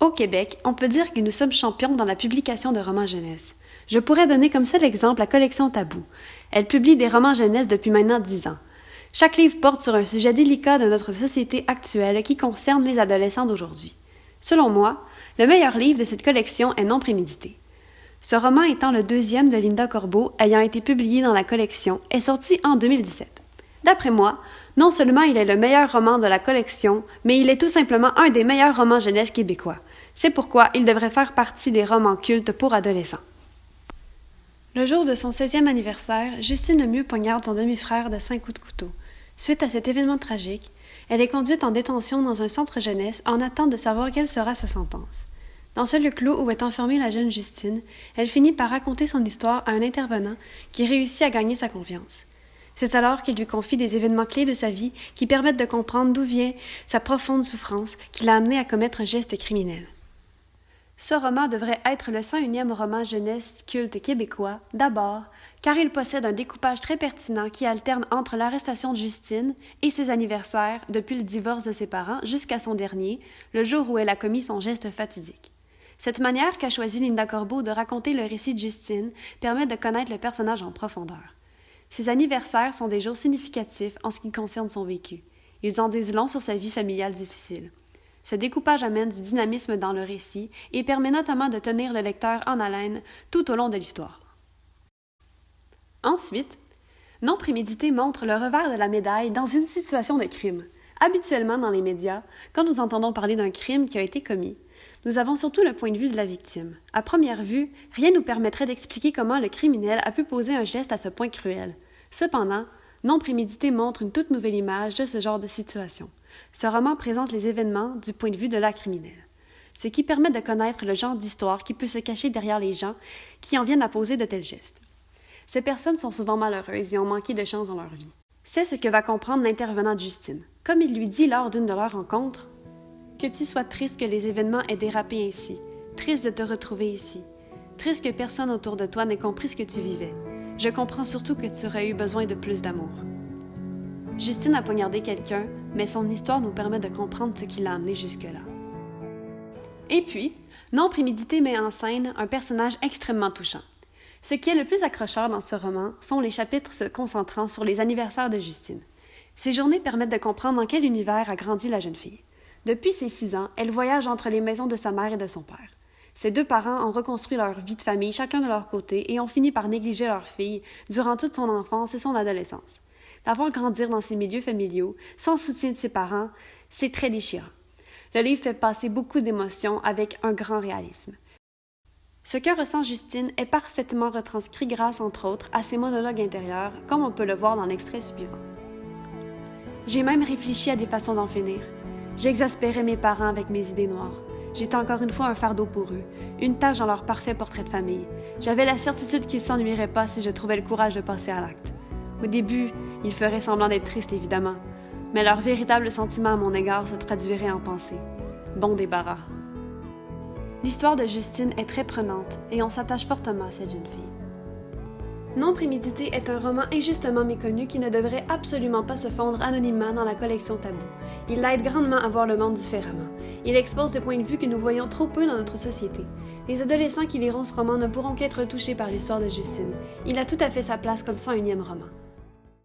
Au Québec, on peut dire que nous sommes champions dans la publication de romans jeunesse. Je pourrais donner comme seul exemple la collection Tabou. Elle publie des romans jeunesse depuis maintenant 10 ans. Chaque livre porte sur un sujet délicat de notre société actuelle qui concerne les adolescents d'aujourd'hui. Selon moi, le meilleur livre de cette collection est Non prémédité. Ce roman étant le deuxième de Linda Corbeau ayant été publié dans la collection est sorti en 2017. D'après moi, non seulement il est le meilleur roman de la collection, mais il est tout simplement un des meilleurs romans jeunesse québécois. C'est pourquoi il devrait faire partie des romans cultes pour adolescents. Le jour de son 16e anniversaire, Justine Lemieux poignarde son demi-frère de 5 coups de couteau. Suite à cet événement tragique, elle est conduite en détention dans un centre jeunesse en attente de savoir quelle sera sa sentence. Dans ce lieu clos où est enfermée la jeune Justine, elle finit par raconter son histoire à un intervenant qui réussit à gagner sa confiance. C'est alors qu'il lui confie des événements clés de sa vie qui permettent de comprendre d'où vient sa profonde souffrance qui l'a amené à commettre un geste criminel. Ce roman devrait être le 101e roman jeunesse culte québécois, d'abord, car il possède un découpage très pertinent qui alterne entre l'arrestation de Justine et ses anniversaires depuis le divorce de ses parents jusqu'à son dernier, le jour où elle a commis son geste fatidique. Cette manière qu'a choisi Linda Corbeau de raconter le récit de Justine permet de connaître le personnage en profondeur. Ses anniversaires sont des jours significatifs en ce qui concerne son vécu. Ils en disent long sur sa vie familiale difficile. Ce découpage amène du dynamisme dans le récit et permet notamment de tenir le lecteur en haleine tout au long de l'histoire. Ensuite, Non prémédité montre le revers de la médaille dans une situation de crime. Habituellement, dans les médias, quand nous entendons parler d'un crime qui a été commis, nous avons surtout le point de vue de la victime. À première vue, rien ne nous permettrait d'expliquer comment le criminel a pu poser un geste à ce point cruel. Cependant, Non prémédité montre une toute nouvelle image de ce genre de situation. Ce roman présente les événements du point de vue de la criminelle, ce qui permet de connaître le genre d'histoire qui peut se cacher derrière les gens qui en viennent à poser de tels gestes. Ces personnes sont souvent malheureuses et ont manqué de chance dans leur vie. C'est ce que va comprendre l'intervenant de Justine. Comme il lui dit lors d'une de leurs rencontres, « Que tu sois triste que les événements aient dérapé ainsi, triste de te retrouver ici, triste que personne autour de toi n'ait compris ce que tu vivais. Je comprends surtout que tu aurais eu besoin de plus d'amour. » Justine a poignardé quelqu'un, mais son histoire nous permet de comprendre ce qui l'a amené jusque-là. Et puis, Non prémédité met en scène un personnage extrêmement touchant. Ce qui est le plus accrocheur dans ce roman sont les chapitres se concentrant sur les anniversaires de Justine. Ces journées permettent de comprendre dans quel univers a grandi la jeune fille. Depuis ses 6 ans, elle voyage entre les maisons de sa mère et de son père. Ses 2 parents ont reconstruit leur vie de famille chacun de leur côté et ont fini par négliger leur fille durant toute son enfance et son adolescence. D'avoir grandir dans ces milieux familiaux, sans soutien de ses parents, c'est très déchirant. Le livre fait passer beaucoup d'émotions avec un grand réalisme. Ce que ressent Justine est parfaitement retranscrit grâce, entre autres, à ses monologues intérieurs, comme on peut le voir dans l'extrait suivant. J'ai même réfléchi à des façons d'en finir. J'exaspérais mes parents avec mes idées noires. J'étais encore une fois un fardeau pour eux, une tâche dans leur parfait portrait de famille. J'avais la certitude qu'ils ne s'ennuieraient pas si je trouvais le courage de passer à l'acte. Au début, ils feraient semblant d'être tristes, évidemment, mais leur véritable sentiment à mon égard se traduirait en pensée. Bon débarras. L'histoire de Justine est très prenante et on s'attache fortement à cette jeune fille. Non prémédité est un roman injustement méconnu qui ne devrait absolument pas se fondre anonymement dans la collection Tabou. Il l'aide grandement à voir le monde différemment. Il expose des points de vue que nous voyons trop peu dans notre société. Les adolescents qui liront ce roman ne pourront qu'être touchés par l'histoire de Justine. Il a tout à fait sa place comme 101e roman.